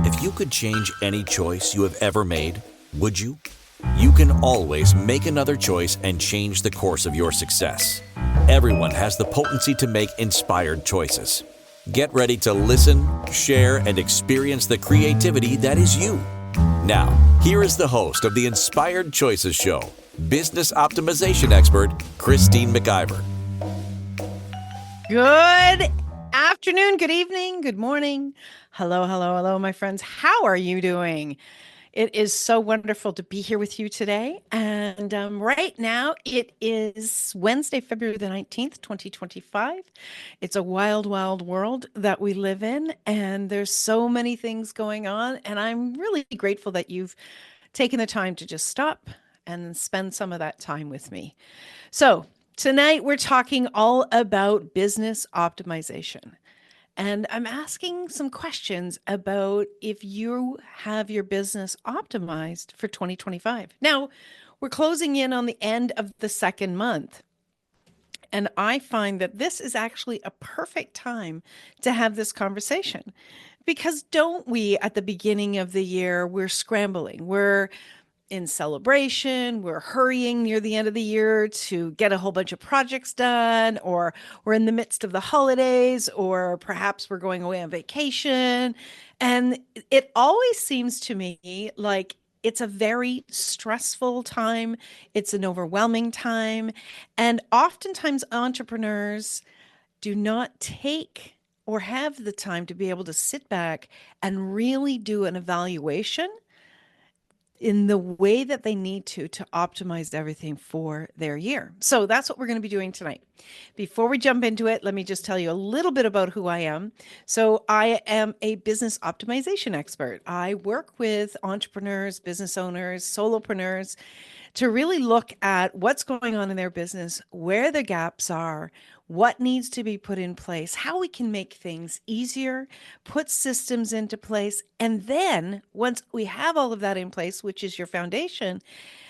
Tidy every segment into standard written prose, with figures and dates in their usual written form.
If you could change any choice you have ever made, would you? You can always make another choice and change the course of your success. Everyone has the potency to make inspired choices. Get ready to listen, share, and experience the creativity that is you. Now, here is the host of the Inspired Choices Show, business optimization expert, Christine McIver. Good afternoon, good evening, good morning. Hello, my friends. How are you doing? It is so wonderful to be here with you today. And right now it is Wednesday, February the 19th, 2025. It's a wild, wild world that we live in. And there's so many things going on. And I'm really grateful that you've taken the time to just stop and spend some of that time with me. So tonight we're talking all about business optimization. And I'm asking some questions about if you have your business optimized for 2025. Now, we're closing in on the end of the second month. And I find that this is actually a perfect time to have this conversation. Because don't we, at the beginning of the year, we're scrambling. We're in celebration, we're hurrying near the end of the year to get a whole bunch of projects done, or we're in the midst of the holidays, or perhaps we're going away on vacation. And it always seems to me like it's a very stressful time, it's an overwhelming time. And oftentimes, entrepreneurs do not take or have the time to be able to sit back and really do an evaluation in the way that they need to optimize everything for their year. So that's what we're going to be doing tonight. Before we jump into it, let me just tell you a little bit about who I am. So I am a business optimization expert. I work with entrepreneurs, business owners, solopreneurs to really look at what's going on in their business, where the gaps are, what needs to be put in place, how we can make things easier, put systems into place. And then once we have all of that in place, which is your foundation,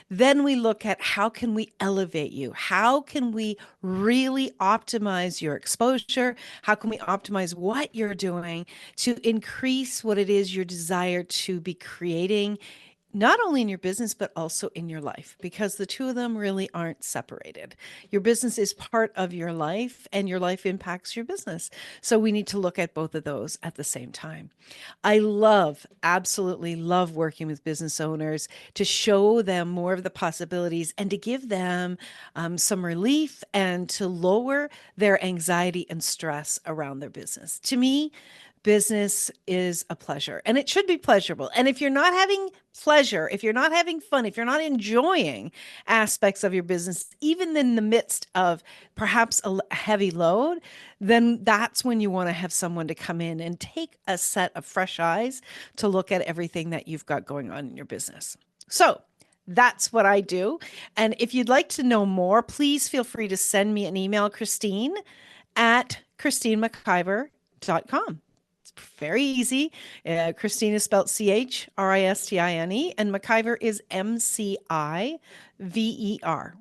then we look at how can we elevate you? How can we really optimize your exposure? How can we optimize what you're doing to increase what it is your desire to be creating, not only in your business, but also in your life, because the two of them really aren't separated. Your business is part of your life and your life impacts your business. So we need to look at both of those at the same time. I absolutely love working with business owners to show them more of the possibilities and to give them some relief and to lower their anxiety and stress around their business. To me, business is a pleasure and it should be pleasurable. And if you're not having pleasure, if you're not having fun, if you're not enjoying aspects of your business, even in the midst of perhaps a heavy load, then that's when you want to have someone to come in and take a set of fresh eyes to look at everything that you've got going on in your business. So that's what I do. And if you'd like to know more, please feel free to send me an email, Christine@ChristineMcIver.com. Very easy. Christine is spelled Christine, and McIver is McIver.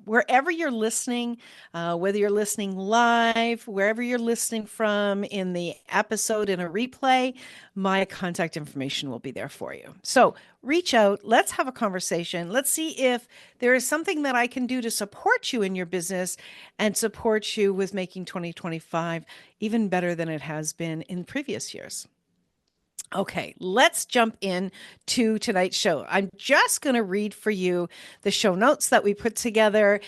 Wherever you're listening, whether you're listening live, wherever you're listening from in the episode, in a replay, my contact information will be there for you. So reach out. Let's have a conversation. Let's see if there is something that I can do to support you in your business and support you with making 2025 even better than it has been in previous years. Okay, let's jump in to tonight's show. I'm just going to read for you the show notes that we put together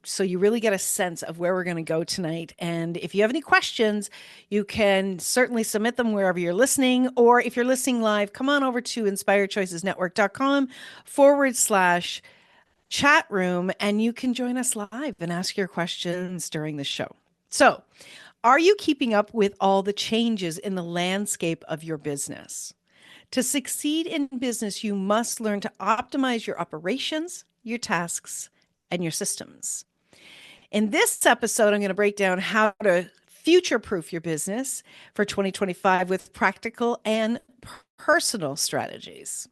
so you really get a sense of where we're going to go tonight. And if you have any questions, you can certainly submit them wherever you're listening. Or if you're listening live, come on over to inspiredchoicesnetwork.com/chat room and you can join us live and ask your questions during the show. So, are you keeping up with all the changes in the landscape of your business? To succeed in business, you must learn to optimize your operations, your tasks, and your systems. In this episode, I'm going to break down how to future-proof your business for 2025 with practical and personal strategies.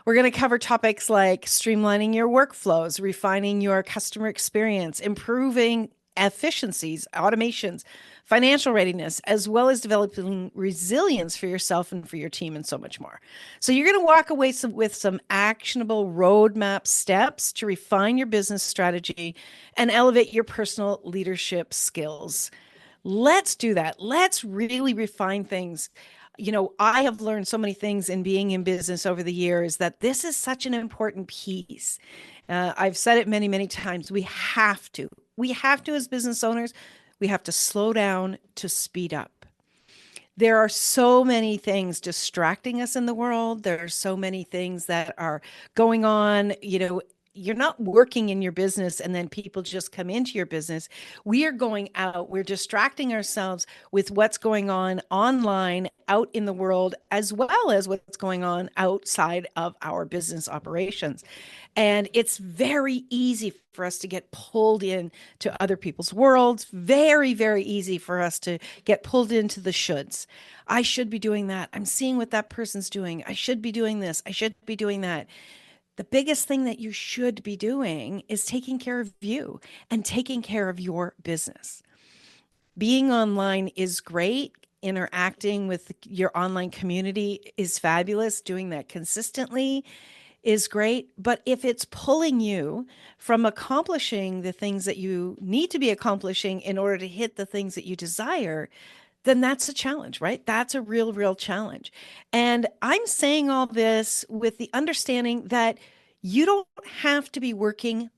We're going to cover topics like streamlining your workflows, refining your customer experience, improving efficiencies, automations, financial readiness, as well as developing resilience for yourself and for your team, and so much more. So, you're going to walk away with some actionable roadmap steps to refine your business strategy and elevate your personal leadership skills. Let's do that. Let's really refine things. I have learned so many things in being in business over the years that this is such an important piece. I've said it many, many times. We have to, as business owners, we have to slow down to speed up. There are so many things distracting us in the world. There are so many things that are going on. You're not working in your business and then people just come into your business. We are going out, we're distracting ourselves with what's going on online out in the world, as well as what's going on outside of our business operations. And it's very easy for us to get pulled in to other people's worlds. Very, very easy for us to get pulled into the shoulds. I should be doing that. I'm seeing what that person's doing. I should be doing this. I should be doing that. The biggest thing that you should be doing is taking care of you and taking care of your business. Being online is great. Interacting with your online community is fabulous. Doing that consistently is great. But if it's pulling you from accomplishing the things that you need to be accomplishing in order to hit the things that you desire, then that's a challenge, right? That's a real, real challenge. And I'm saying all this with the understanding that you don't have to be working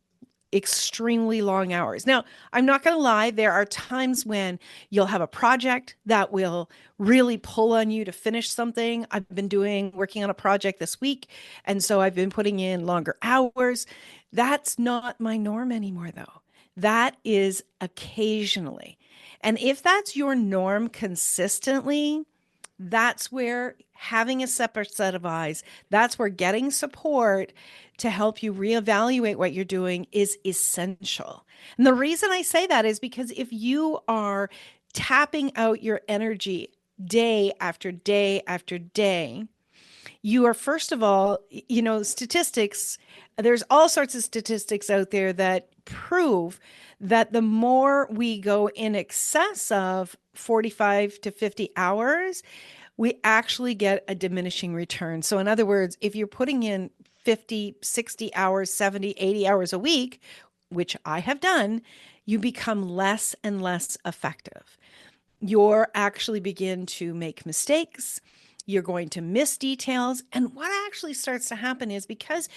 extremely long hours. Now, I'm not going to lie, there are times when you'll have a project that will really pull on you to finish something. I've been working on a project this week, and so I've been putting in longer hours. That's not my norm anymore, though. That is occasionally. And if that's your norm consistently, that's where having a separate set of eyes, that's where getting support to help you reevaluate what you're doing is essential. And the reason I say that is because if you are tapping out your energy day after day after day, you are, first of all, statistics, there's all sorts of statistics out there that prove that the more we go in excess of 45 to 50 hours, we actually get a diminishing return. So in other words, if you're putting in 50, 60 hours, 70, 80 hours a week, which I have done, you become less and less effective. You're actually begin to make mistakes. You're going to miss details. And what actually starts to happen is because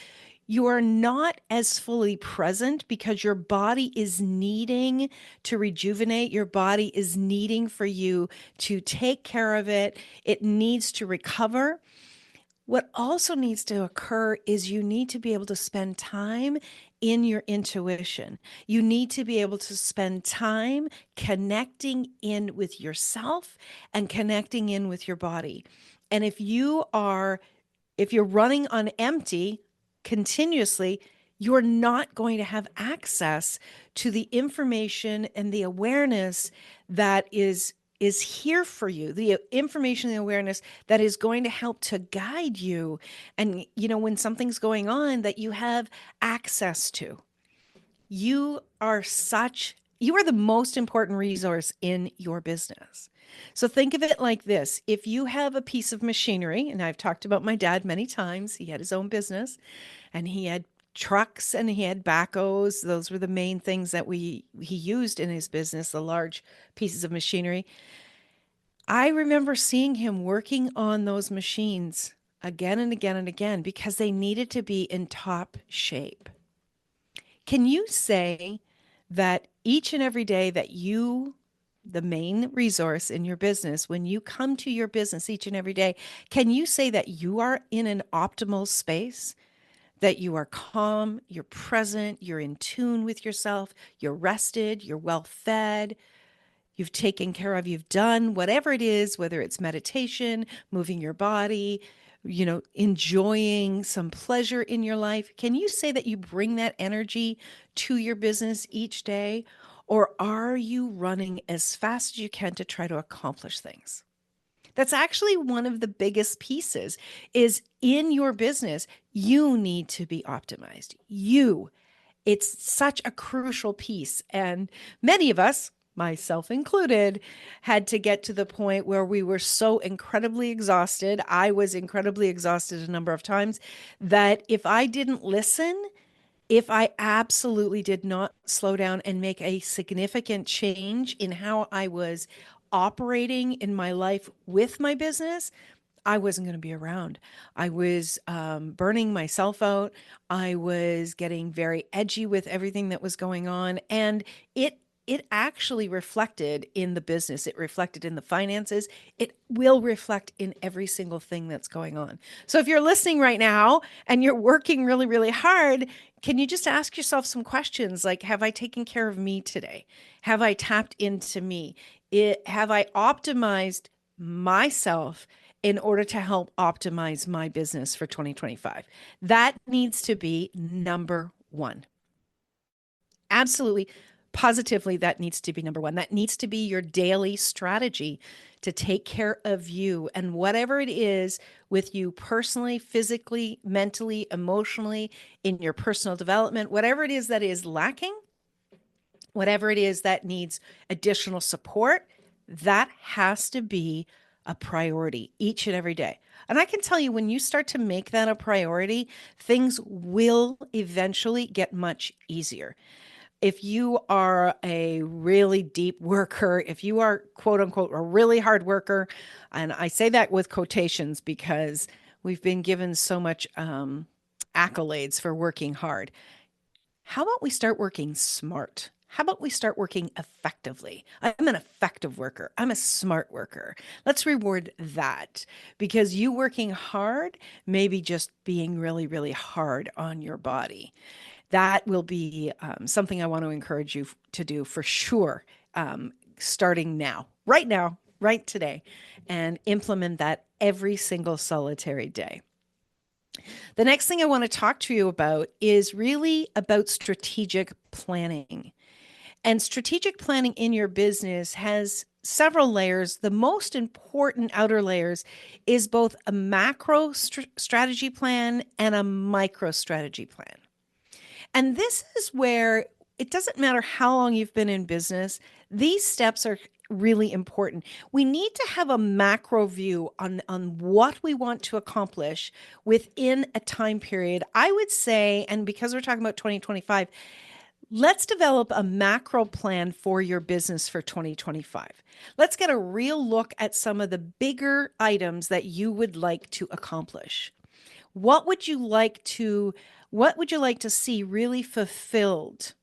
you are not as fully present, because your body is needing to rejuvenate, your body is needing for you to take care of it, it needs to recover. What also needs to occur is you need to be able to spend time in your intuition. You need to be able to spend time connecting in with yourself and connecting in with your body. And if you're running on empty continuously, you're not going to have access to the information and the awareness that is here for you, the information and the awareness that is going to help to guide you. And, when something's going on that you have access to, you are the most important resource in your business. So think of it like this. If you have a piece of machinery, and I've talked about my dad many times, he had his own business and he had trucks and he had backhoes. Those were the main things that he used in his business, the large pieces of machinery. I remember seeing him working on those machines again and again and again because they needed to be in top shape. Can you say that each and every day that you, the main resource in your business, when you come to your business each and every day, can you say that you are in an optimal space? That you are calm, you're present, you're in tune with yourself, you're rested, you're well fed, you've taken care of, you've done whatever it is, whether it's meditation, moving your body, enjoying some pleasure in your life. Can you say that you bring that energy to your business each day? Or are you running as fast as you can to try to accomplish things? That's actually one of the biggest pieces is in your business, you need to be optimized. You, It's such a crucial piece. And many of us, myself included, had to get to the point where we were so incredibly exhausted. I was incredibly exhausted a number of times that if I didn't listen, if I absolutely did not slow down and make a significant change in how I was operating in my life with my business, I wasn't going to be around. I was burning myself out. I was getting very edgy with everything that was going on, and it actually reflected in the business. It reflected in the finances. It will reflect in every single thing that's going on. So if you're listening right now and you're working really, really hard, can you just ask yourself some questions like, have I taken care of me today? Have I tapped into me? Have I optimized myself in order to help optimize my business for 2025? That needs to be number one. Absolutely, positively, that needs to be number one. That needs to be your daily strategy to take care of you and whatever it is with you personally, physically, mentally, emotionally, in your personal development, whatever it is that is lacking, whatever it is that needs additional support, that has to be a priority each and every day. And I can tell you, when you start to make that a priority, things will eventually get much easier. If you are a really deep worker, if you are quote unquote a really hard worker, and I say that with quotations because we've been given so much accolades for working hard. How about we start working smart? How about we start working effectively? I'm an effective worker. I'm a smart worker. Let's reward that because you working hard may be just being really, really hard on your body. That will be something I want to encourage you to do for sure, starting now, right today, and implement that every single solitary day. The next thing I want to talk to you about is really about strategic planning. And strategic planning in your business has several layers. The most important outer layers is both a macro strategy plan and a micro strategy plan. And this is where it doesn't matter how long you've been in business, these steps are really important. We need to have a macro view on what we want to accomplish within a time period. I would say, and because we're talking about 2025, let's develop a macro plan for your business for 2025. Let's get a real look at some of the bigger items that you would like to accomplish. What would you like to see really fulfilled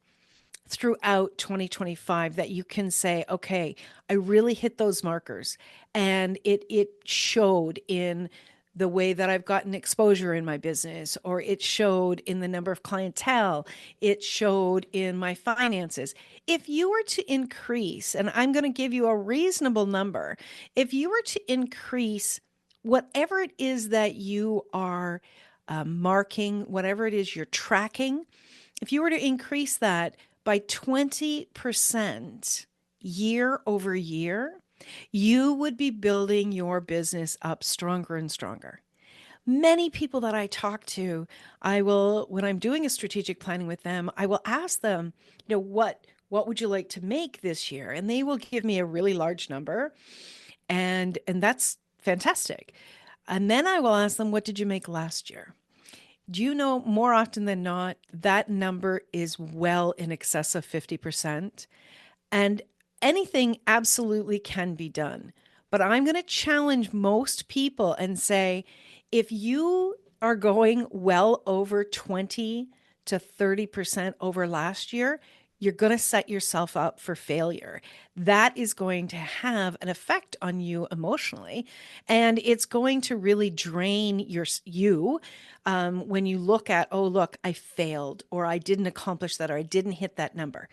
throughout 2025 that you can say, okay, I really hit those markers and it showed in the way that I've gotten exposure in my business, or it showed in the number of clientele, it showed in my finances. If you were to increase, and I'm going to give you a reasonable number, if you were to increase whatever it is that you are marking, whatever it is you're tracking, if you were to increase that by 20% year over year, you would be building your business up stronger and stronger. Many people that I talk to, when I'm doing a strategic planning with them, I will ask them, what would you like to make this year? And they will give me a really large number. And that's fantastic. And then I will ask them, what did you make last year? Do you know, more often than not, that number is well in excess of 50%? And anything absolutely can be done. But I'm going to challenge most people and say, if you are going well over 20 to 30% over last year, you're going to set yourself up for failure. That is going to have an effect on you emotionally, and it's going to really drain you when you look at, oh, look, I failed, or I didn't accomplish that, or I didn't hit that number.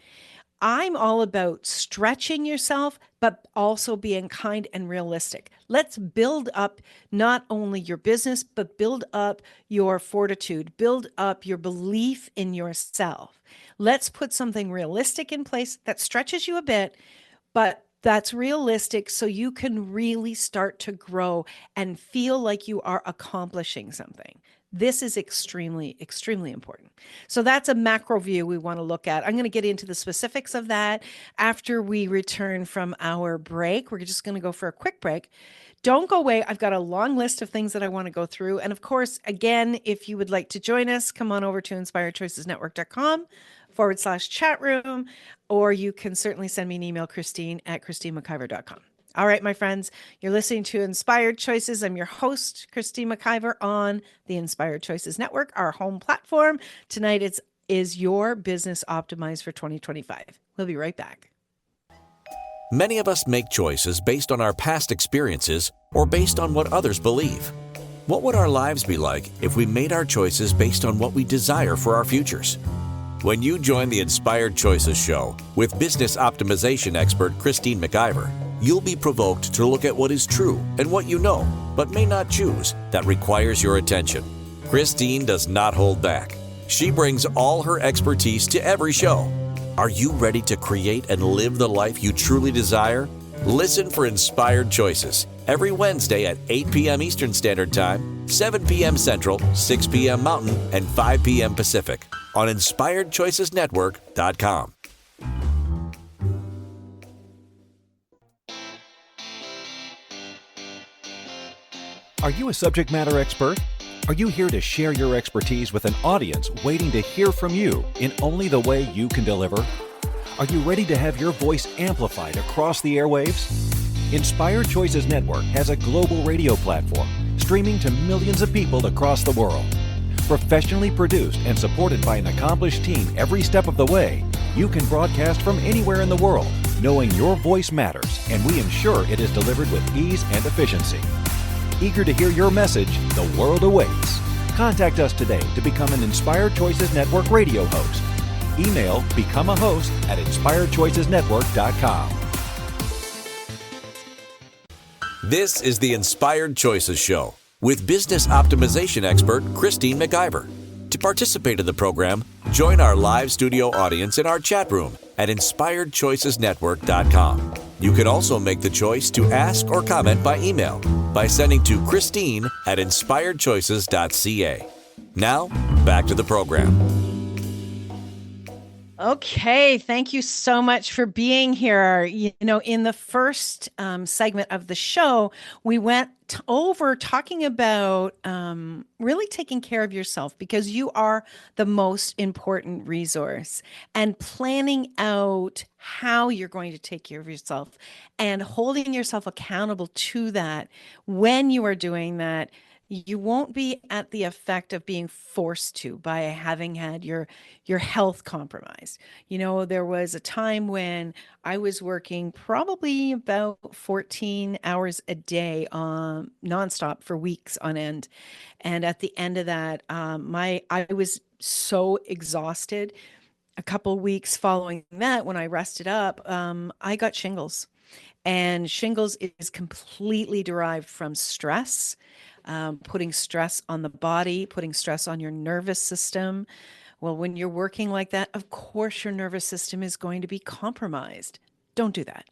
I'm all about stretching yourself, but also being kind and realistic. Let's build up not only your business, but build up your fortitude, build up your belief in yourself. Let's put something realistic in place that stretches you a bit, but that's realistic so you can really start to grow and feel like you are accomplishing something. This is extremely, extremely important. So that's a macro view we want to look at. I'm going to get into the specifics of that after we return from our break. We're just going to go for a quick break. Don't go away. I've got a long list of things that I want to go through. And of course, again, if you would like to join us, come on over to inspiredchoicesnetwork.com/chat room, or you can certainly send me an email, Christine@ChristineMcIver.com. All right, my friends, you're listening to Inspired Choices. I'm your host, Christine McIver, on the Inspired Choices Network, our home platform. Tonight is your business optimized for 2025. We'll be right back. Many of us make choices based on our past experiences or based on what others believe. What would our lives be like if we made our choices based on what we desire for our futures? When you join the Inspired Choices show with business optimization expert Christine McIver, you'll be provoked to look at what is true and what you know, but may not choose, that requires your attention. Christine does not hold back. She brings all her expertise to every show. Are you ready to create and live the life you truly desire? Listen for Inspired Choices every Wednesday at 8 p.m. Eastern Standard Time, 7 p.m. Central, 6 p.m. Mountain, and 5 p.m. Pacific on InspiredChoicesNetwork.com. Are you a subject matter expert? Are you here to share your expertise with an audience waiting to hear from you in only the way you can deliver? Are you ready to have your voice amplified across the airwaves? Inspired Choices Network has a global radio platform streaming to millions of people across the world. Professionally produced and supported by an accomplished team every step of the way, you can broadcast from anywhere in the world, knowing your voice matters, and we ensure it is delivered with ease and efficiency. Eager to hear your message, the world awaits. Contact us today to become an Inspired Choices Network radio host. Email become a host at inspiredchoicesnetwork.com. This is the Inspired Choices Show with business optimization expert Christine McIver. To participate in the program, join our live studio audience in our chat room at inspiredchoicesnetwork.com. You can also make the choice to ask or comment by email by sending to Christine@inspiredchoices.ca. Now, back to the program. Okay, thank you so much for being here. In the first segment of the show, we went over talking about really taking care of yourself, because you are the most important resource, and planning out how you're going to take care of yourself and holding yourself accountable to that. When you are doing that, you won't be at the effect of being forced to by having had your health compromised. There was a time when I was working probably about 14 hours a day nonstop for weeks on end. And at the end of that, I was so exhausted. A couple weeks following that, when I rested up, I got shingles. And shingles is completely derived from stress. Putting stress on the body, putting stress on your nervous system. Well, when you're working like that, of course, your nervous system is going to be compromised. Don't do that.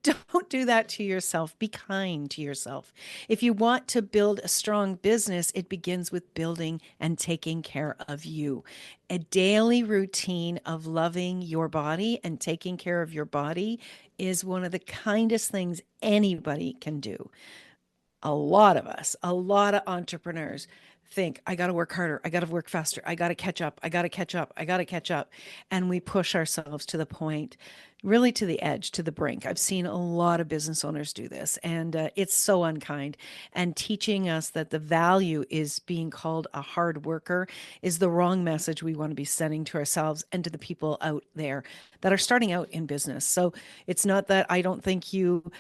Don't do that to yourself. Be kind to yourself. If you want to build a strong business, it begins with building and taking care of you. A daily routine of loving your body and taking care of your body is one of the kindest things anybody can do. A lot of us, a lot of entrepreneurs think, I got to work harder. I got to work faster. I got to catch up. I got to catch up. I got to catch up. And we push ourselves to the point, really to the edge, to the brink. I've seen a lot of business owners do this, and it's so unkind. And teaching us that the value is being called a hard worker is the wrong message we want to be sending to ourselves and to the people out there that are starting out in business. So it's not that I don't think you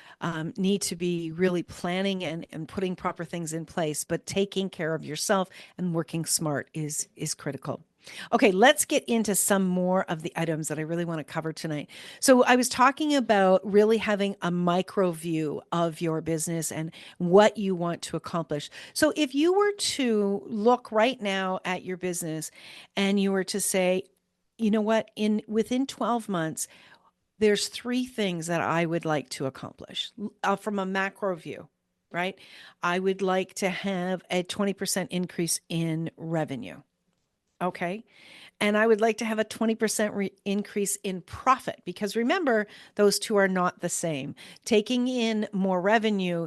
need to be really planning and putting proper things in place, but taking care of yourself and working smart is critical. Okay, let's get into some more of the items that I really want to cover tonight. So I was talking about really having a micro view of your business and what you want to accomplish. So if you were to look right now at your business and you were to say, you know what, within 12 months, there's 3 things that I would like to accomplish from a macro view. right? I would like to have a 20% increase in revenue. Okay. And I would like to have a 20% increase in profit, because remember, those two are not the same. Taking in more revenue,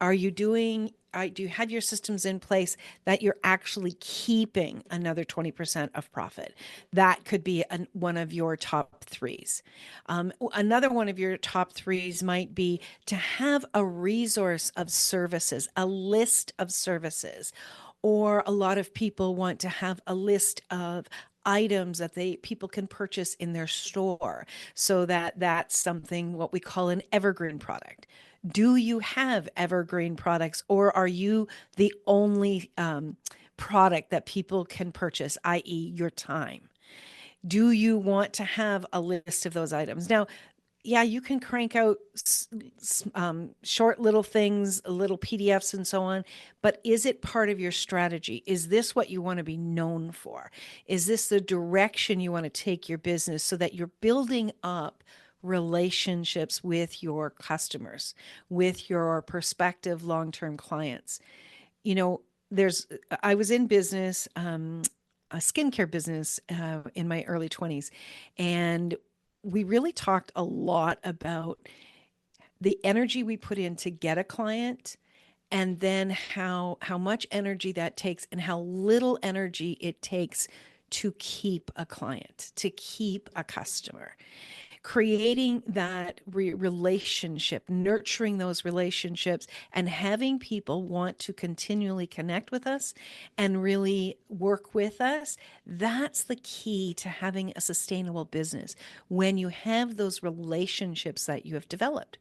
do you have your systems in place that you're actually keeping another 20% of profit? That could be one of your top threes. Another one of your top threes might be to have a resource of services, a list of services, or a lot of people want to have a list of items that people can purchase in their store, so that's something what we call an evergreen product. Do you have evergreen products, or are you the only product that people can purchase, i.e. your time? Do you want to have a list of those items? Now, yeah, you can crank out short little things, little PDFs and so on, but is it part of your strategy? Is this what you want to be known for? Is this the direction you want to take your business, so that you're building up relationships with your customers, with your prospective long-term clients? You know, I was in business, a skincare business, in my early 20s, and we really talked a lot about the energy we put in to get a client, and then how much energy that takes and how little energy it takes to keep a client, to keep a customer. Creating that relationship, nurturing those relationships, and having people want to continually connect with us and really work with us. That's the key to having a sustainable business, when you have those relationships that you have developed.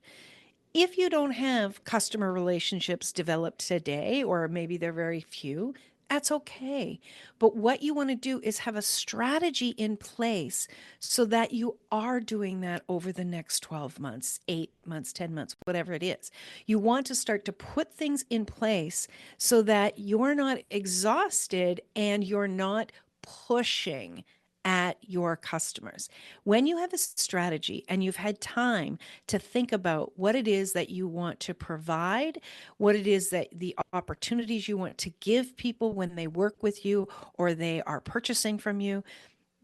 If you don't have customer relationships developed today, or maybe they're very few, that's okay. But what you want to do is have a strategy in place, so that you are doing that over the next 12 months, 8 months, 10 months, whatever it is. You want to start to put things in place so that you're not exhausted and you're not pushing at your customers. When you have a strategy and you've had time to think about what it is that you want to provide, what it is that the opportunities you want to give people when they work with you or they are purchasing from you,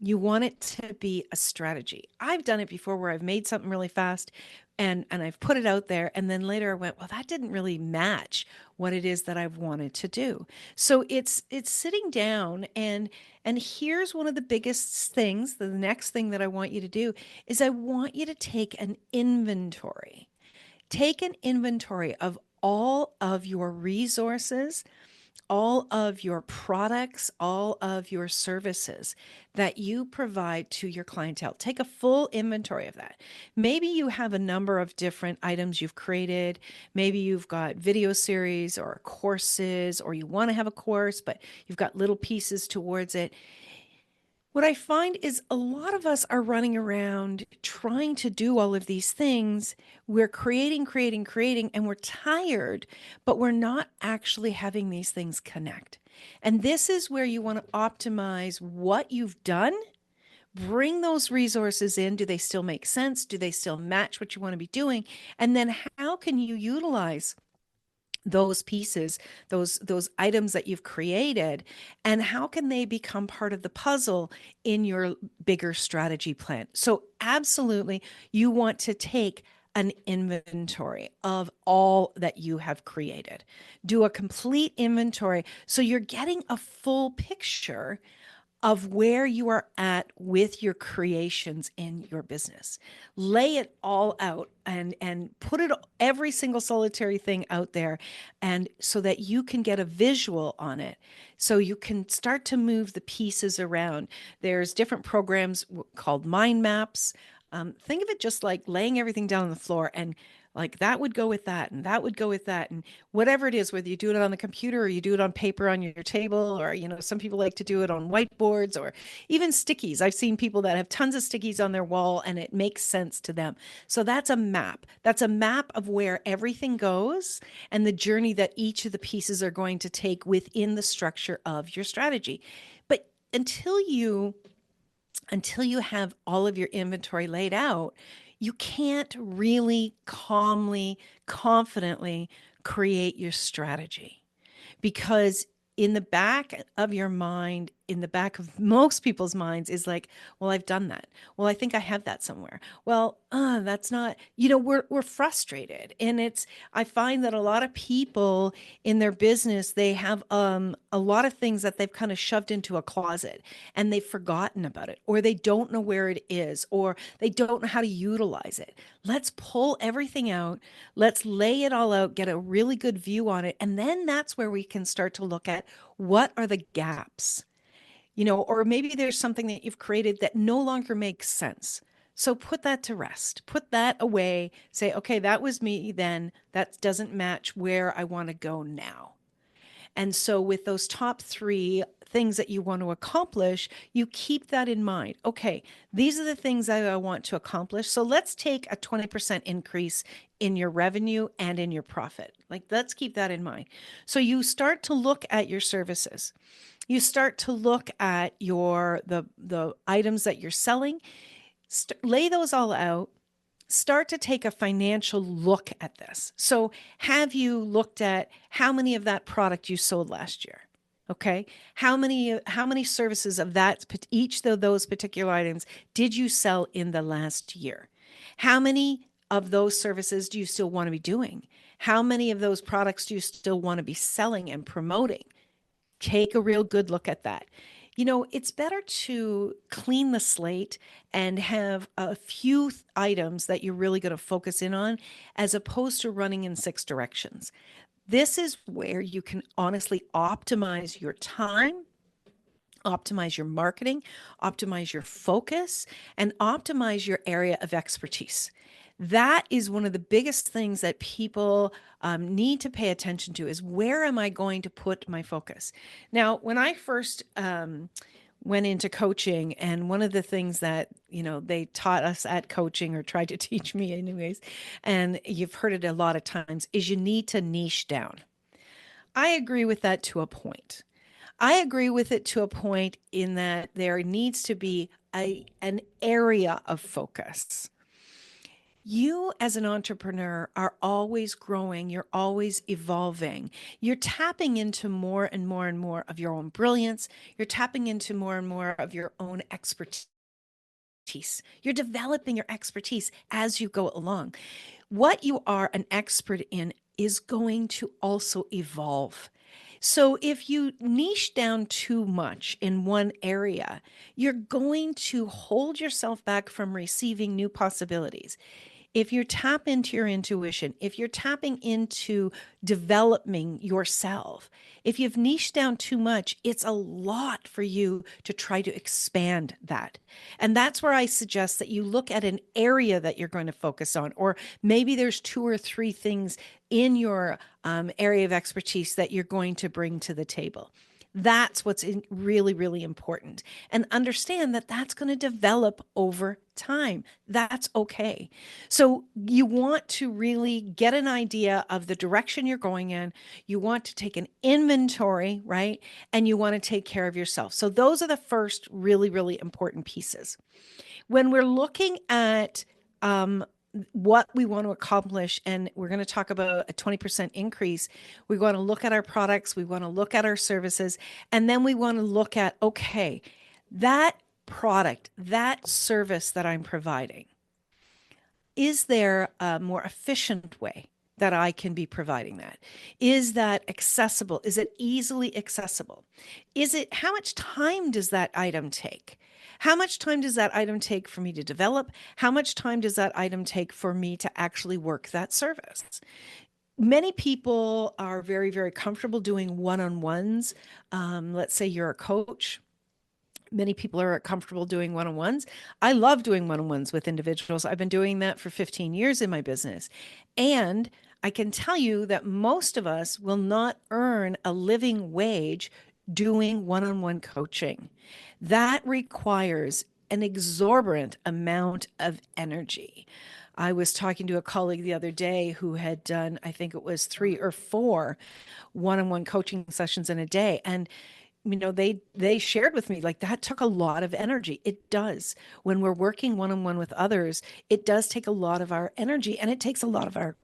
you want it to be a strategy. I've done it before, where I've made something really fast and I've put it out there, and then later I went, well, that didn't really match what it is that I've wanted to do. So it's sitting down, and here's one of the biggest things. The next thing that I want you to do is I want you to take an inventory. Take an inventory of all of your resources, all of your products, all of your services that you provide to your clientele. Take a full inventory of that. Maybe you have a number of different items you've created. Maybe you've got video series or courses, or you want to have a course, but you've got little pieces towards it. What I find is a lot of us are running around trying to do all of these things. We're creating, and we're tired, but we're not actually having these things connect. And this is where you want to optimize what you've done. Bring those resources in. Do they still make sense? Do they still match what you want to be doing? And then how can you utilize those pieces, those items that you've created, and how can they become part of the puzzle in your bigger strategy plan? So absolutely, you want to take an inventory of all that you have created. Do a complete inventory, so you're getting a full picture of where you are at with your creations in your business. Lay it all out, and put it, every single solitary thing out there, and so that you can get a visual on it, so you can start to move the pieces around. There's different programs called mind maps. Think of it just like laying everything down on the floor, and like that would go with that, and that would go with that, and whatever it is, whether you do it on the computer or you do it on paper on your table, or some people like to do it on whiteboards or even stickies. I've seen people that have tons of stickies on their wall, and it makes sense to them. So that's a map. That's a map of where everything goes and the journey that each of the pieces are going to take within the structure of your strategy. But until you have all of your inventory laid out, you can't really calmly, confidently create your strategy. Because in the back of your mind, in the back of most people's minds, is like, well, I've done that. Well, I think I have that somewhere. Well, that's not, we're frustrated. And I find that a lot of people in their business, they have a lot of things that they've kind of shoved into a closet and they've forgotten about it, or they don't know where it is, or they don't know how to utilize it. Let's pull everything out. Let's lay it all out, get a really good view on it. And then that's where we can start to look at what are the gaps, or maybe there's something that you've created that no longer makes sense. So put that to rest, put that away, say, okay, that was me then. That doesn't match where I want to go now. And so, with those top 3 things that you want to accomplish, you keep that in mind. Okay, these are the things that I want to accomplish. So, let's take a 20% increase in your revenue and in your profit. Like, let's keep that in mind. So, you start to look at your services. You start to look at the items that you're selling, lay those all out, start to take a financial look at this. So have you looked at how many of that product you sold last year? Okay. How many services of each of those particular items did you sell in the last year? How many of those services do you still want to be doing? How many of those products do you still want to be selling and promoting? Take a real good look at that. It's better to clean the slate and have a few items that you're really going to focus in on, as opposed to running in 6 directions. This is where you can honestly optimize your time, optimize your marketing, optimize your focus, and optimize your area of expertise. That is one of the biggest things that people need to pay attention to, is where am I going to put my focus? Now, when I first went into coaching, and one of the things that, they taught us at coaching, or tried to teach me anyways, and you've heard it a lot of times, is you need to niche down. I agree with that to a point. I agree with it to a point in that there needs to be an area of focus. You as an entrepreneur are always growing, you're always evolving. You're tapping into more and more and more of your own brilliance. You're tapping into more and more of your own expertise. You're developing your expertise as you go along. What you are an expert in is going to also evolve. So if you niche down too much in one area, you're going to hold yourself back from receiving new possibilities. If you tap into your intuition, if you're tapping into developing yourself, if you've niched down too much, it's a lot for you to try to expand that. And that's where I suggest that you look at an area that you're going to focus on, or maybe there's 2 or 3 things in your area of expertise that you're going to bring to the table. That's what's really, really important. And understand that that's going to develop over time. That's okay. So you want to really get an idea of the direction you're going in. You want to take an inventory, right? And you want to take care of yourself. So those are the first really, really important pieces. When we're looking at what we want to accomplish, and we're going to talk about a 20% increase, we want to look at our products, we want to look at our services, and then we want to look at, okay, that product, that service that I'm providing, is there a more efficient way that I can be providing that? Is that accessible? Is it easily accessible? How much time does that item take? How much time does that item take for me to develop? How much time does that item take for me to actually work that service? Many people are very, very comfortable doing one-on-ones. Let's say you're a coach. Many people are comfortable doing one-on-ones. I love doing one-on-ones with individuals. I've been doing that for 15 years in my business. And I can tell you that most of us will not earn a living wage doing one-on-one coaching. That requires an exorbitant amount of energy. I was talking to a colleague the other day who had done, I think it was 3 or 4 one-on-one coaching sessions in a day. And they shared with me, like, that took a lot of energy. It does. When we're working one-on-one with others, it does take a lot of our energy, and it takes a lot of our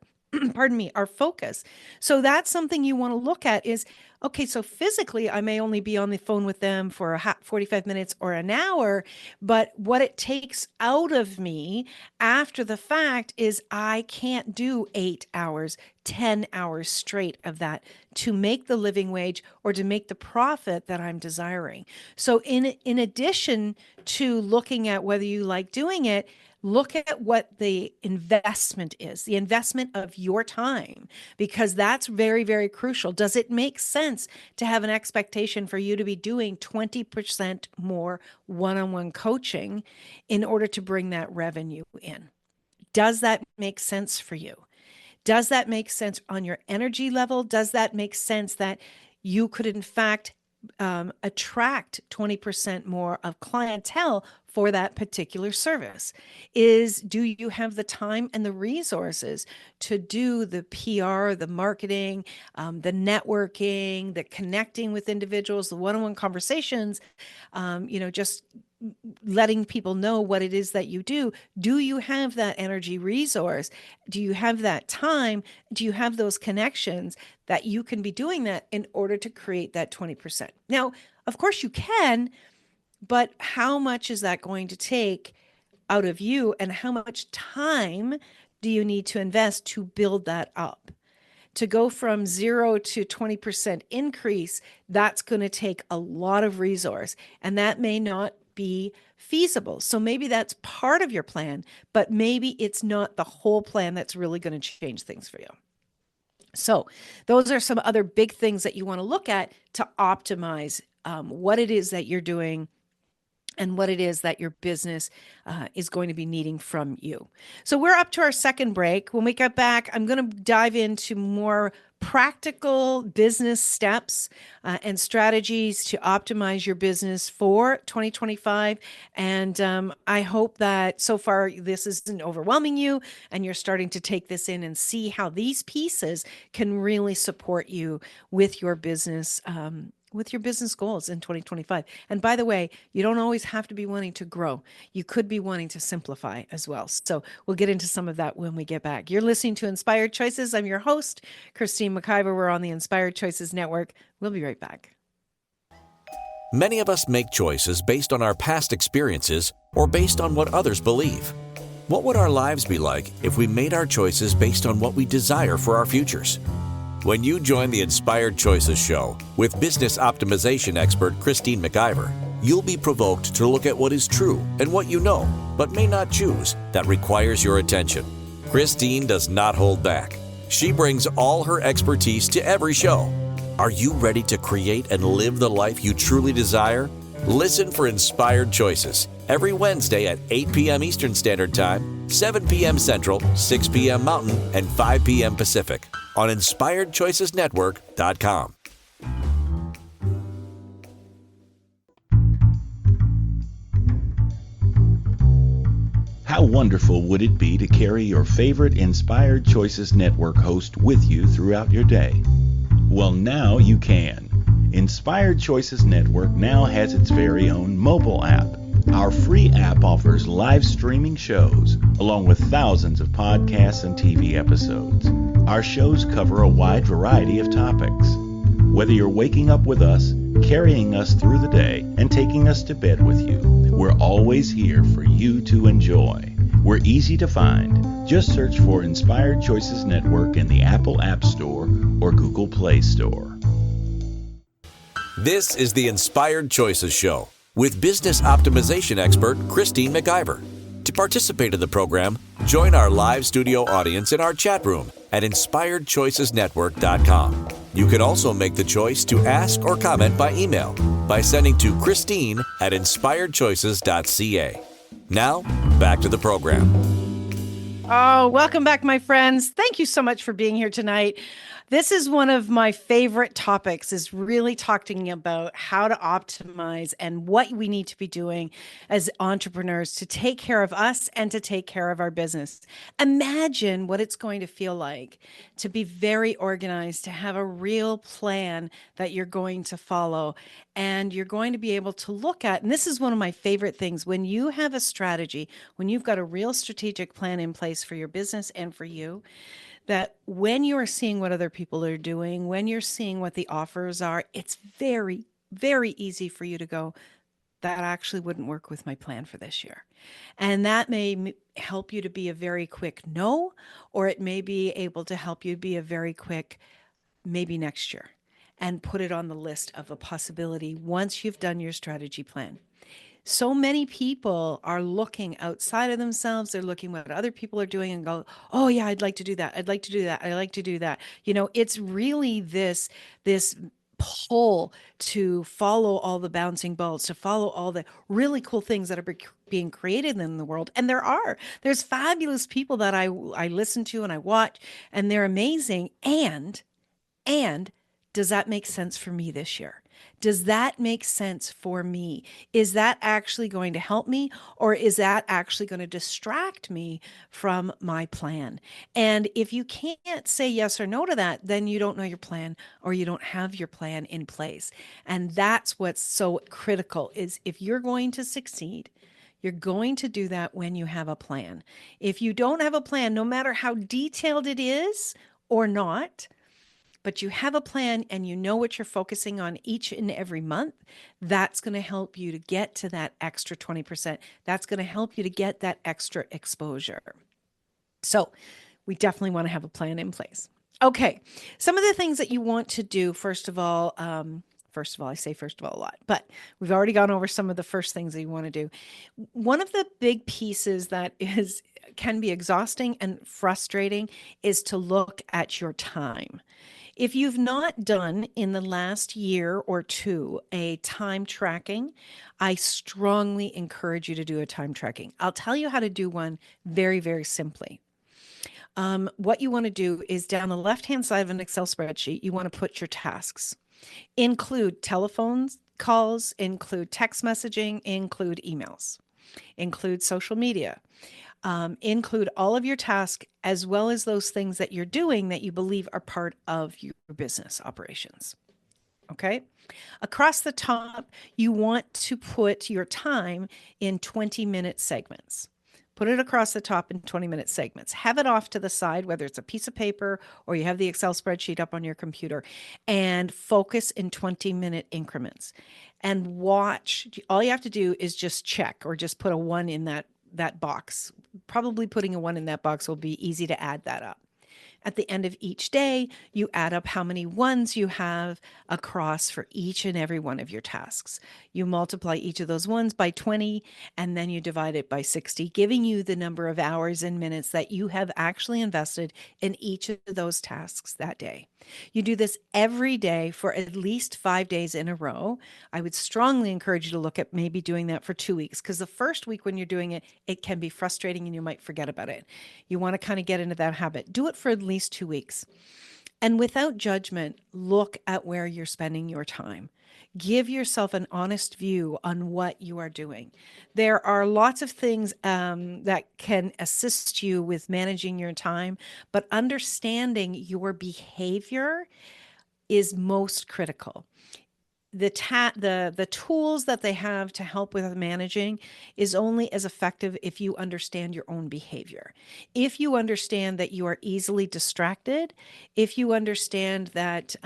pardon me, our focus. So that's something you want to look at is, okay, so physically I may only be on the phone with them for 45 minutes or an hour, but what it takes out of me after the fact is I can't do 8 hours, 10 hours straight of that to make the living wage or to make the profit that I'm desiring. So in addition to looking at whether you like doing it, look at what the investment is, the investment of your time, because that's very, very crucial. Does it make sense to have an expectation for you to be doing 20% more one-on-one coaching in order to bring that revenue in? Does that make sense for you? Does that make sense on your energy level? Does that make sense that you could, in fact, attract 20% more of clientele for that particular service? Do you have the time and the resources to do the PR, the marketing, the networking, the connecting with individuals, the one-on-one conversations, just letting people know what it is that you do? Do you have that energy resource? Do you have that time? Do you have those connections that you can be doing that in order to create that 20%? Now, of course you can, but how much is that going to take out of you, and how much time do you need to invest to build that up? To go from 0 to 20% increase, that's going to take a lot of resource, and that may not be feasible. So maybe that's part of your plan, but maybe it's not the whole plan that's really going to change things for you. So those are some other big things that you want to look at to optimize what it is that you're doing and what it is that your business is going to be needing from you. So we're up to our second break. When we get back, I'm going to dive into more practical business steps and strategies to optimize your business for 2025. And I hope that so far this isn't overwhelming you and you're starting to take this in and see how these pieces can really support you with your business goals in 2025. And by the way, you don't always have to be wanting to grow. You could be wanting to simplify as well. So we'll get into some of that when we get back. You're listening to Inspired Choices. I'm your host, Christine McIver. We're on the Inspired Choices Network. We'll be right back. Many of us make choices based on our past experiences or based on what others believe. What would our lives be like if we made our choices based on what we desire for our futures? When you join the Inspired Choices show with business optimization expert Christine McIver, you'll be provoked to look at what is true and what you know, but may not choose, that requires your attention. Christine does not hold back. She brings all her expertise to every show. Are you ready to create and live the life you truly desire? Listen for Inspired Choices every Wednesday at 8 p.m. Eastern Standard Time, 7 p.m. Central, 6 p.m. Mountain, and 5 p.m. Pacific on InspiredChoicesNetwork.com. How wonderful would it be to carry your favorite Inspired Choices Network host with you throughout your day? Well, now you can. Inspired Choices Network now has its very own mobile app. Our free app offers live streaming shows, along with thousands of podcasts and TV episodes. Our shows cover a wide variety of topics. Whether you're waking up with us, carrying us through the day, and taking us to bed with you, we're always here for you to enjoy. We're easy to find. Just search for Inspired Choices Network in the Apple App Store or Google Play Store. This is the Inspired Choices Show with business optimization expert Christine McIver. To participate in the program, join our live studio audience in our chat room at InspiredChoicesNetwork.com. You can also make the choice to ask or comment by email by sending to Christine at InspiredChoices.ca. Now, back to the program. Oh, welcome back, my friends. Thank you so much for being here tonight. This is one of my favorite topics, is really talking about how to optimize and what we need to be doing as entrepreneurs to take care of us and to take care of our business. Imagine what it's going to feel like to be very organized, to have a real plan that you're going to follow, and you're going to be able to look at, and this is one of my favorite things, when you have a strategy, when you've got a real strategic plan in place for your business and for you, that when you are seeing what other people are doing, when you're seeing what the offers are, it's very, very easy for you to go, that actually wouldn't work with my plan for this year. And that may help you to be a very quick no, or it may be able to help you be a very quick maybe next year, and put it on the list of a possibility once you've done your strategy plan. So many people are looking outside of themselves. They're looking what other people are doing and go, oh yeah, I'd like to do that. I'd like to do that. I'd like to do that. It's really this pull to follow all the bouncing balls, to follow all the really cool things that are being created in the world. And there's fabulous people that I listen to and I watch, and they're amazing. And does that make sense for me this year? Does that make sense for me? Is that actually going to help me, or is that actually going to distract me from my plan? And if you can't say yes or no to that, then you don't know your plan, or you don't have your plan in place. And that's what's so critical, is if you're going to succeed, you're going to do that when you have a plan. If you don't have a plan, no matter how detailed it is or not, but you have a plan and you know what you're focusing on each and every month, that's going to help you to get to that extra 20%. That's going to help you to get that extra exposure. So we definitely want to have a plan in place. Okay, some of the things that you want to do, first of all, I say first of all a lot, but we've already gone over some of the first things that you want to do. One of the big pieces that can be exhausting and frustrating is to look at your time. If you've not done in the last year or two a time tracking, I strongly encourage you to do a time tracking. I'll tell you how to do one very, very simply. What you want to do is down the left-hand side of an Excel spreadsheet, you want to put your tasks. Include telephones, calls, include text messaging, include emails, include social media. Include all of your tasks, as well as those things that you're doing that you believe are part of your business operations. Okay. Across the top, you want to put your time in 20-minute segments. Put it across the top in 20-minute segments. Have it off to the side, whether it's a piece of paper or you have the Excel spreadsheet up on your computer, and focus in 20-minute increments. And watch. All you have to do is just check, or just put a 1 in that box. Probably putting a 1 in that box will be easy to add that up. At the end of each day, you add up how many 1s you have across for each and every one of your tasks. You multiply each of those 1s by 20, and then you divide it by 60, giving you the number of hours and minutes that you have actually invested in each of those tasks that day. You do this every day for at least 5 days in a row. I would strongly encourage you to look at maybe doing that for 2 weeks, because the first week when you're doing it, it can be frustrating and you might forget about it. You want to kind of get into that habit. Do it for at least 2 weeks. And without judgment, look at where you're spending your time. Give yourself an honest view on what you are doing. There are lots of things that can assist you with managing your time, but understanding your behavior is most critical. The tools that they have to help with managing is only as effective if you understand your own behavior. If you understand that you are easily distracted, if you understand that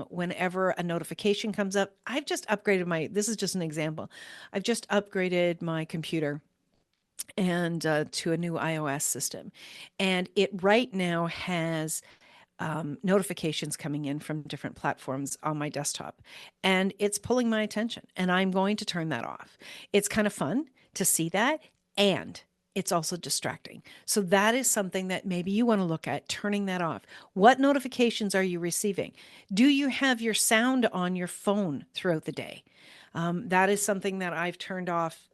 whenever a notification comes up, I've just upgraded this is just an example. I've just upgraded my computer and to a new iOS system. And it right now has notifications coming in from different platforms on my desktop, and it's pulling my attention, and I'm going to turn that off. It's kind of fun to see that, and it's also distracting. So that is something that maybe you want to look at, turning that off. What notifications are you receiving? Do you have your sound on your phone throughout the day? That is something that I've turned off.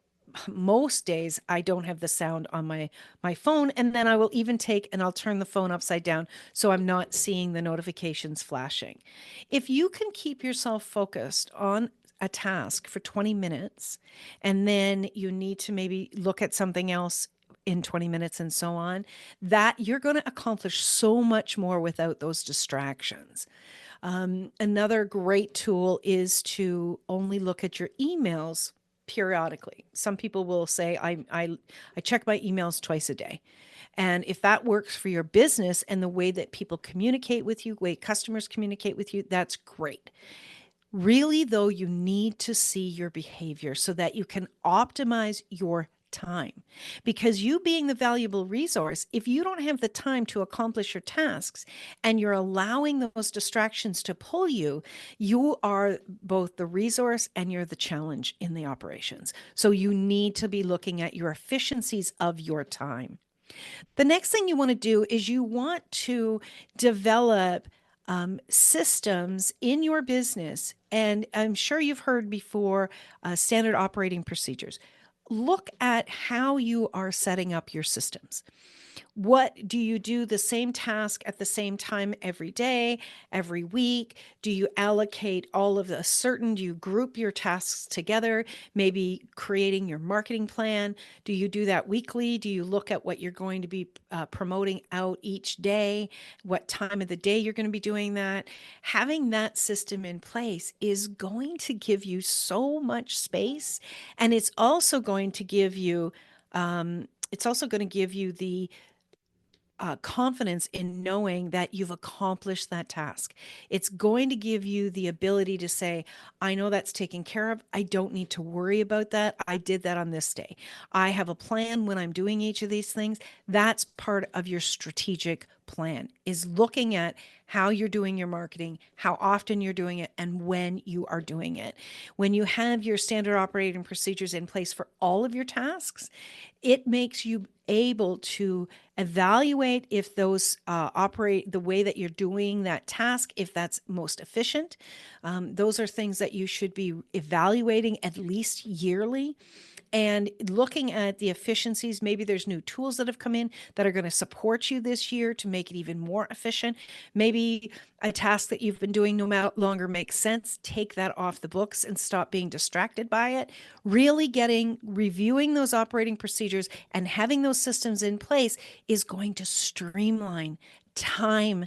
Most days I don't have the sound on my phone, and then I will even I'll turn the phone upside down so I'm not seeing the notifications flashing. If you can keep yourself focused on a task for 20 minutes, and then you need to maybe look at something else in 20 minutes and so on, that you're going to accomplish so much more without those distractions. Another great tool is to only look at your emails periodically. Some people will say, I check my emails twice a day. And if that works for your business and the way that people communicate with you, way customers communicate with you, that's great. Really, though, you need to see your behavior so that you can optimize your time. Because you being the valuable resource, if you don't have the time to accomplish your tasks and you're allowing those distractions to pull you, you are both the resource and you're the challenge in the operations. So you need to be looking at your efficiencies of your time. The next thing you want to do is you want to develop systems in your business. And I'm sure you've heard before standard operating procedures. Look at how you are setting up your systems. What do you do the same task at the same time every day, every week? Do you allocate all of do you group your tasks together, maybe creating your marketing plan? Do you do that weekly? Do you look at what you're going to be promoting out each day, what time of the day you're going to be doing that? Having that system in place is going to give you so much space, and it's also going to give you the confidence in knowing that you've accomplished that task. It's going to give you the ability to say, I know that's taken care of. I don't need to worry about that. I did that on this day. I have a plan when I'm doing each of these things. That's part of your strategic plan, is looking at how you're doing your marketing, how often you're doing it, and when you are doing it. When you have your standard operating procedures in place for all of your tasks, it makes you able to evaluate if those operate the way that you're doing that task, if that's most efficient. Those are things that you should be evaluating at least yearly and looking at the efficiencies. Maybe there's new tools that have come in that are going to support you this year to make it even more efficient. Maybe a task that you've been doing no longer makes sense. Take that off the books and stop being distracted by it. Really reviewing those operating procedures and having those systems in place is going to streamline time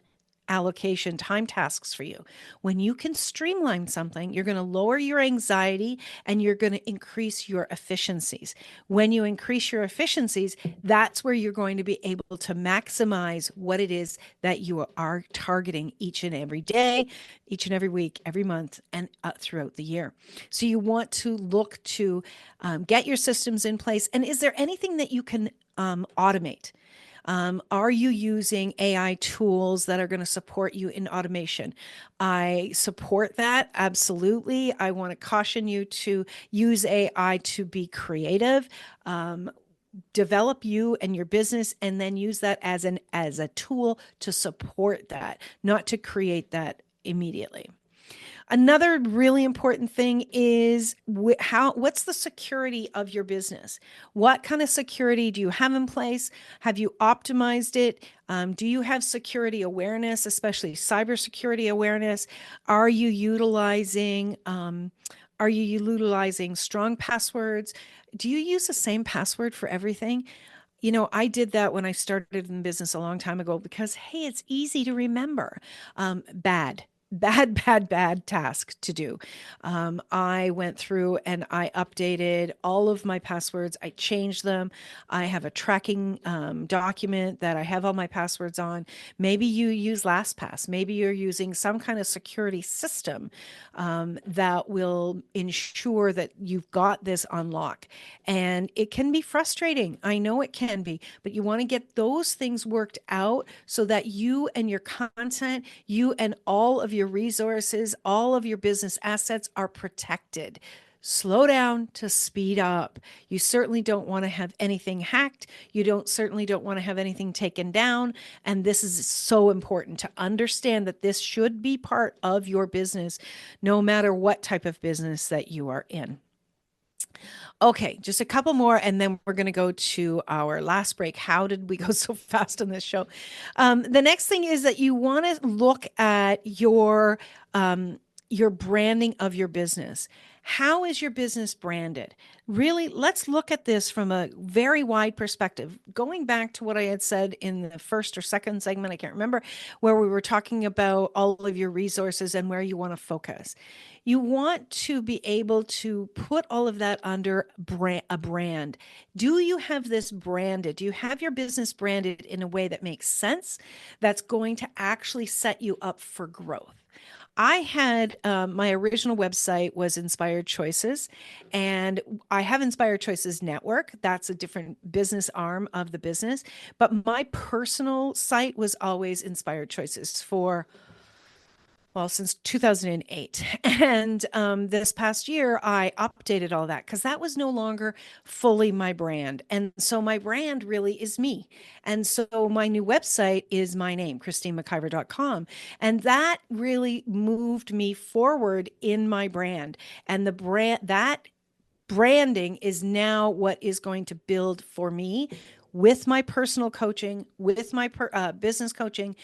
allocation, time tasks for you. When you can streamline something, you're going to lower your anxiety and you're going to increase your efficiencies. When you increase your efficiencies, that's where you're going to be able to maximize what it is that you are targeting each and every day, each and every week, every month, and throughout the year. So you want to look to get your systems in place. And is there anything that you can automate? Are you using AI tools that are going to support you in automation? I support that. Absolutely. I want to caution you to use AI to be creative, develop you and your business, and then use that as a tool to support that, not to create that immediately. Another really important thing is what's the security of your business? What kind of security do you have in place? Have you optimized it? Do you have security awareness, especially cybersecurity awareness? Are you utilizing strong passwords? Do you use the same password for everything? You know, I did that when I started in business a long time ago because, hey, it's easy to remember. Bad task to do. I went through and I updated all of my passwords. I changed them. I have a tracking document that I have all my passwords on. Maybe you use LastPass. Maybe you're using some kind of security system that will ensure that you've got this on lock. And it can be frustrating. I know it can be, but you want to get those things worked out so that you and your content, you and all of your resources, all of your business assets are protected. Slow down to speed up. You certainly don't want to have anything hacked. You certainly don't want to have anything taken down. And this is so important to understand that this should be part of your business, no matter what type of business that you are in. Okay, just a couple more, and then we're going to go to our last break. How did we go so fast on this show? The next thing is that you want to look at your your branding of your business. How is your business branded? Really, let's look at this from a very wide perspective. Going back to what I had said in the first or second segment, I can't remember, where we were talking about all of your resources and where you want to focus. You want to be able to put all of that under a brand. Do you have this branded? Do you have your business branded in a way that makes sense, that's going to actually set you up for growth? I had my original website was Inspired Choices, and I have Inspired Choices Network. That's a different business arm of the business. But my personal site was always Inspired Choices since 2008. And this past year, I updated all that because that was no longer fully my brand. And so my brand really is me. And so my new website is my name, ChristineMcIver.com. And that really moved me forward in my brand. And that branding is now what is going to build for me with my personal coaching, with my business coaching,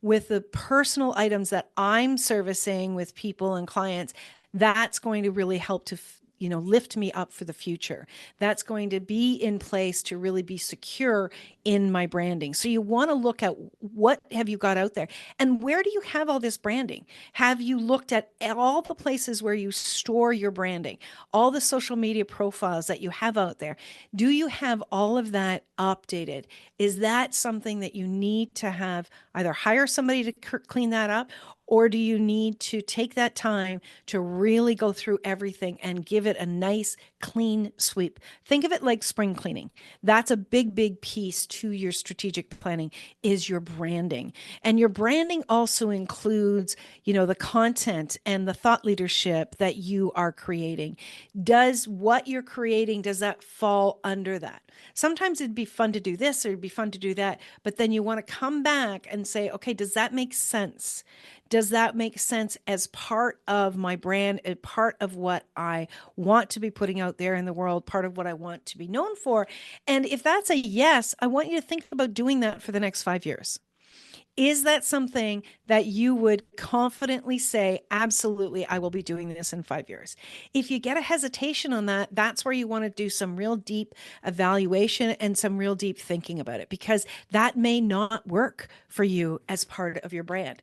with the personal items that I'm servicing with people and clients. That's going to really help to lift me up for the future. That's going to be in place to really be secure in my branding. So you want to look at what have you got out there and where do you have all this branding? Have you looked at all the places where you store your branding, all the social media profiles that you have out there? Do you have all of that updated? Is that something that you need to have either hire somebody to clean that up, or do you need to take that time to really go through everything and give it a nice, clean sweep? Think of it like spring cleaning. That's a big, big piece to your strategic planning is your branding. And your branding also includes, the content and the thought leadership that you are creating. Does what you're creating, does that fall under that? Sometimes it'd be fun to do this or it'd be fun to do that, but then you want to come back and say, okay, does that make sense? Does that make sense as part of my brand, a part of what I want to be putting out there in the world, part of what I want to be known for? And if that's a yes, I want you to think about doing that for the next 5 years. Is that something that you would confidently say, absolutely, I will be doing this in 5 years? If you get a hesitation on that, that's where you want to do some real deep evaluation and some real deep thinking about it, because that may not work for you as part of your brand.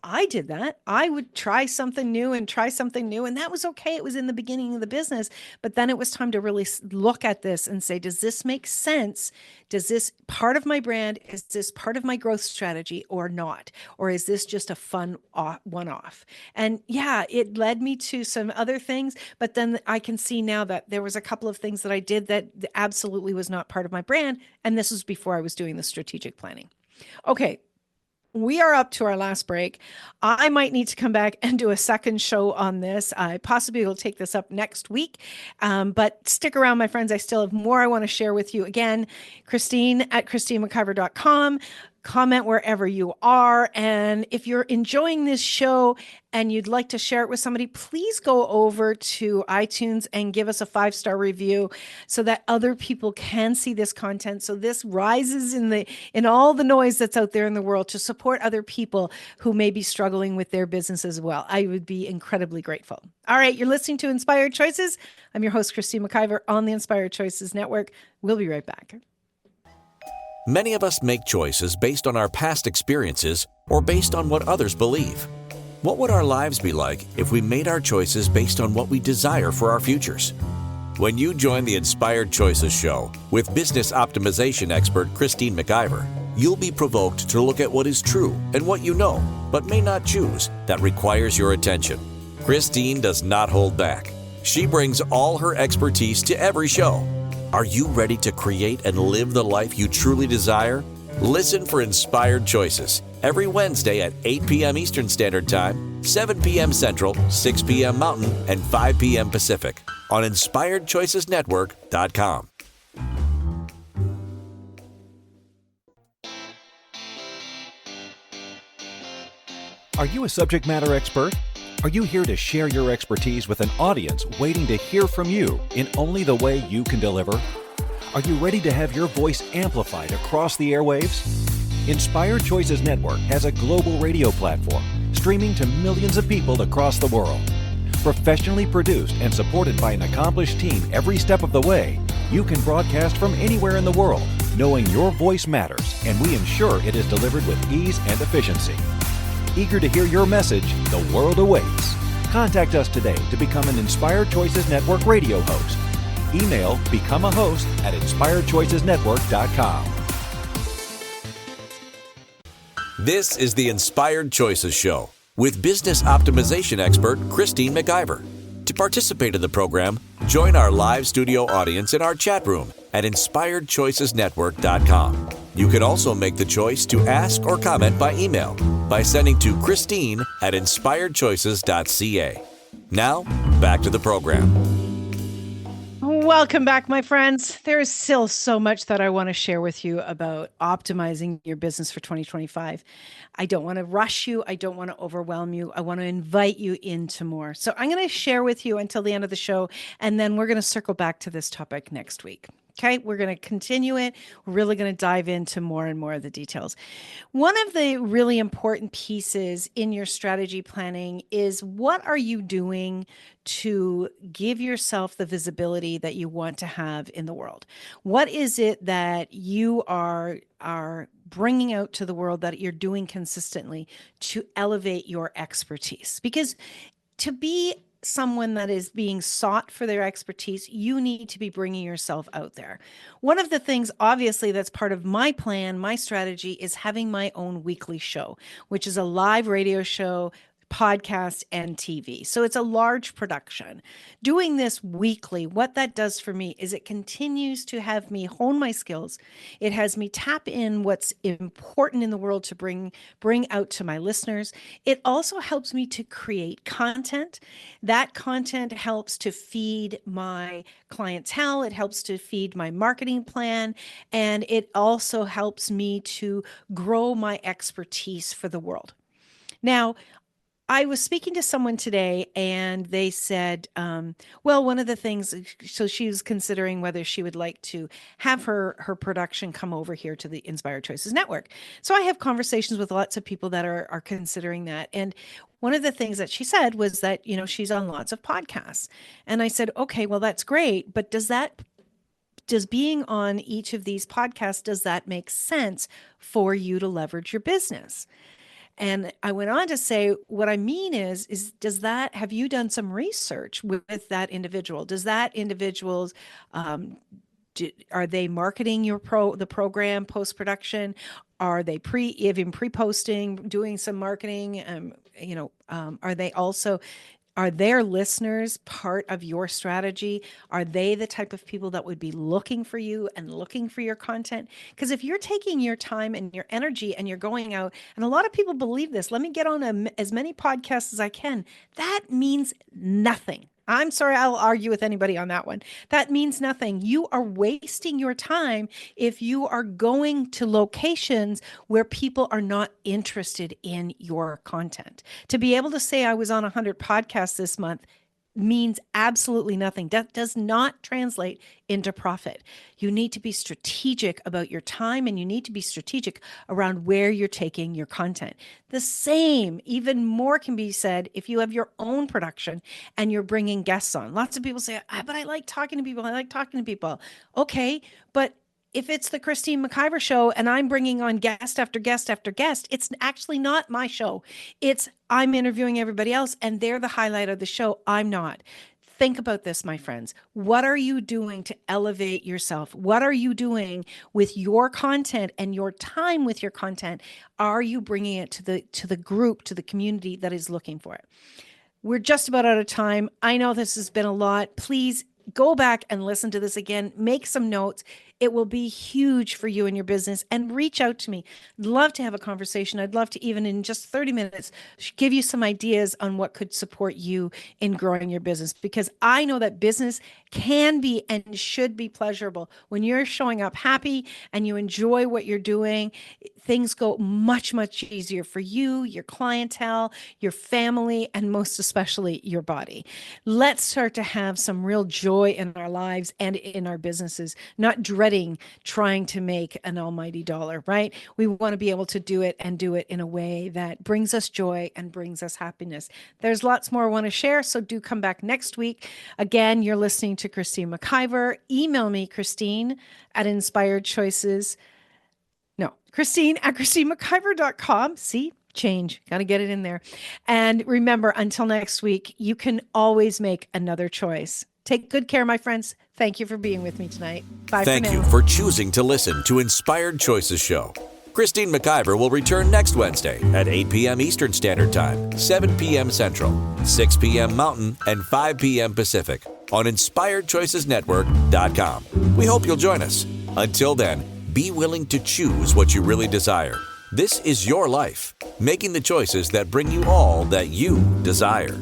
I did that. I would try something new, and that was okay. It was in the beginning of the business, but then it was time to really look at this and say, does this make sense? Does this part of my brand, is this part of my growth strategy or not? Or is this just a fun one-off? And yeah, it led me to some other things, but then I can see now that there was a couple of things that I did that absolutely was not part of my brand. And this was before I was doing the strategic planning. Okay. We are up to our last break. I might need to come back and do a second show on this. I possibly will take this up next week, but stick around, my friends. I still have more I want to share with you. Again, Christine at ChristineMcIver.com. Comment wherever you are. And if you're enjoying this show and you'd like to share it with somebody, please go over to iTunes and give us a 5-star review so that other people can see this content. So this rises in all the noise that's out there in the world to support other people who may be struggling with their business as well. I would be incredibly grateful. All right, you're listening to Inspired Choices. I'm your host, Christine McIver, on the Inspired Choices Network. We'll be right back. Many of us make choices based on our past experiences or based on what others believe. What would our lives be like if we made our choices based on what we desire for our futures? When you join the Inspired Choices show with business optimization expert Christine McIver, you'll be provoked to look at what is true and what you know, but may not choose, that requires your attention. Christine does not hold back. She brings all her expertise to every show. Are you ready to create and live the life you truly desire? Listen for Inspired Choices every Wednesday at 8 p.m. Eastern Standard Time, 7 p.m. Central, 6 p.m. Mountain, and 5 p.m. Pacific on InspiredChoicesNetwork.com. Are you a subject matter expert? Are you here to share your expertise with an audience waiting to hear from you in only the way you can deliver? Are you ready to have your voice amplified across the airwaves? Inspired Choices Network has a global radio platform streaming to millions of people across the world. Professionally produced and supported by an accomplished team every step of the way, you can broadcast from anywhere in the world, knowing your voice matters, and we ensure it is delivered with ease and efficiency. Eager to hear your message, the world awaits. Contact us today to become an Inspired Choices Network radio host. Email becomeahost@inspiredchoicesnetwork.com. This is the Inspired Choices Show with business optimization expert Christine McIver. To participate in the program, join our live studio audience in our chat room at inspiredchoicesnetwork.com. You can also make the choice to ask or comment by email by sending to Christine@inspiredchoices.ca. Now, back to the program. Welcome back, my friends. There is still so much that I want to share with you about optimizing your business for 2025. I don't want to rush you. I don't want to overwhelm you. I want to invite you into more. So I'm going to share with you until the end of the show, and then we're going to circle back to this topic next week. Okay, we're going to continue it. We're really going to dive into more and more of the details. One of the really important pieces in your strategy planning is, what are you doing to give yourself the visibility that you want to have in the world? What is it that you are bringing out to the world that you're doing consistently to elevate your expertise? Because to be someone that is being sought for their expertise, you need to be bringing yourself out there. One of the things, obviously, that's part of my plan, my strategy, is having my own weekly show, which is a live radio show, podcast, and TV. So it's a large production. Doing this weekly, what that does for me is it continues to have me hone my skills. It has me tap in what's important in the world to bring out to my listeners. It also helps me to create content. That content helps to feed my clientele. It helps to feed my marketing plan. And it also helps me to grow my expertise for the world. Now, I was speaking to someone today, and they said, well, one of the things, so she was considering whether she would like to have her production come over here to the Inspired Choices Network. So I have conversations with lots of people that are considering that. And one of the things that she said was that, she's on lots of podcasts. And I said, okay, well, that's great. But does being on each of these podcasts, does that make sense for you to leverage your business? And I went on to say, what I mean is have you done some research with that individual? Does that individual's, are they marketing the program post-production? Are they even pre-posting, doing some marketing? Are their listeners part of your strategy? Are they the type of people that would be looking for you and looking for your content? Because if you're taking your time and your energy and you're going out, and a lot of people believe this, let me get on as many podcasts as I can, that means nothing. I'm sorry, I'll argue with anybody on that one. That means nothing. You are wasting your time if you are going to locations where people are not interested in your content. To be able to say I was on 100 podcasts this month means absolutely nothing. That does not translate into profit. You need to be strategic about your time, and you need to be strategic around where you're taking your content. The same, even more, can be said if you have your own production and you're bringing guests on. Lots of people say, but I like talking to people. I like talking to people. Okay, but if it's the Christine McIver show and I'm bringing on guest after guest after guest, it's actually not my show. I'm interviewing everybody else, and they're the highlight of the show. I'm not. Think about this, my friends. What are you doing to elevate yourself? What are you doing with your content and your time with your content? Are you bringing it to the group, to the community that is looking for it? We're just about out of time. I know this has been a lot. Please go back and listen to this again. Make some notes. It will be huge for you and your business. And reach out to me. I'd love to have a conversation. I'd love to, even in just 30 minutes, give you some ideas on what could support you in growing your business. Because I know that business can be and should be pleasurable. When you're showing up happy and you enjoy what you're doing, things go much, much easier for you, your clientele, your family, and most especially your body. Let's start to have some real joy in our lives and in our businesses, not dreading sweating trying to make an almighty dollar, right? We want to be able to do it and do it in a way that brings us joy and brings us happiness. There's lots more I want to share, so do come back next week. Again, you're listening to Christine McIver. Email me, Christine at Christine@ChristineMcIver.com. See? Change. Got to get it in there. And remember, until next week, you can always make another choice. Take good care, my friends. Thank you for being with me tonight. Bye for now. Thank you for choosing to listen to Inspired Choices Show. Christine McIver will return next Wednesday at 8 p.m. Eastern Standard Time, 7 p.m. Central, 6 p.m. Mountain, and 5 p.m. Pacific on InspiredChoicesNetwork.com. We hope you'll join us. Until then, be willing to choose what you really desire. This is your life, making the choices that bring you all that you desire.